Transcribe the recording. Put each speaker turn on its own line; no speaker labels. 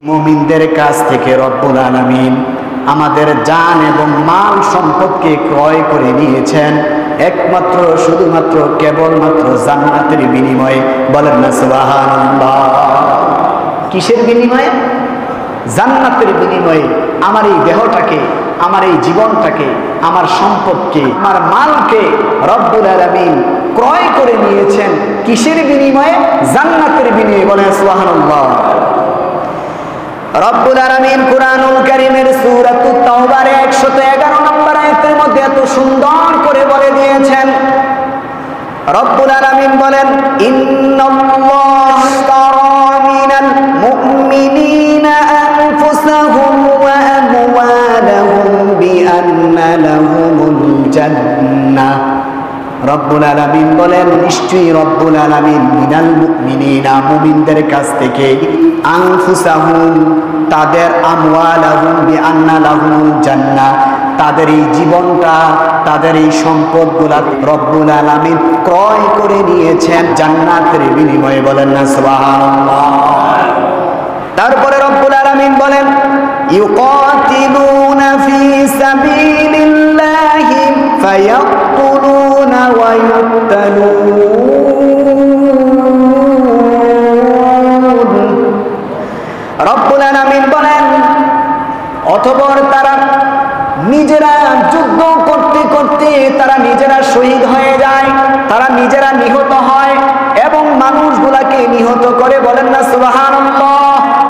মুমিনদের কাছ থেকে রব্বুল আলামিন আমাদের জান এবং মাল সম্পদকে ক্রয় করে নিয়েছেন একমাত্র শুধুমাত্র কেবলমাত্র জান্নাতের বিনিময়ে। বলেন না সুবহানাল্লাহ। কিসের বিনিময়ে? জান্নাতের বিনিময়ে। আমার এই দেহটাকে, আমার এই জীবনটাকে, আমার সম্পদকে, আমার মালকে রব্বুল আলামিন ক্রয় করে নিয়েছেন কিসের বিনিময়ে? জান্নাতের বিনিময়ে। বলেন সুবহানাল্লাহ। রব্বুল আলামিন কুরআনুল কারীমের সূরাতুত তাওবার 111 নম্বর আয়াতের মধ্যে এত সুন্দর করে বলে দিয়েছেন। রব্বুল আলামিন বলেন, ইন্নাল্লাহা আশতারা মিনাল মুমিনিনা আনফুসাহুম ওয়া আমওয়ালাহুম বিআন্না লাহুমুল জান্নাহ। রব্বুল আলামিন বলেন, নিশ্চয়ই রব্বুল আলামিন মিনাল মুমিনিনা মুমিনদের কাছ থেকে আনফুসাহুম তাদের আমওয়ালাহুম বিআন্না লাহুমুল জান্নাহ তাদের এই জীবনটা, তাদের এই সম্পদগুলা রব্বুল আলামিন ক্রয় করে নিয়েছেন জান্নাতের বিনিময়ে। বলেন না সুবহানাল্লাহ। তারপরে রব্বুল আলামিন বলেন, ইউকাতিলুনা ফি সাবিলিল্লাহি ফায়াকতুলুনা ওয়া ইউকতালুন। রব্বুল আলামিন বলেন, অতঃপর তারা নিজেরা যুদ্ধ করতে করতে তারা নিজেরা শহীদ হয়ে যায়, তারা নিজেরা নিহত হয় এবং মানুষগুলাকে নিহত করে। বলেন না সুবহানাল্লাহ।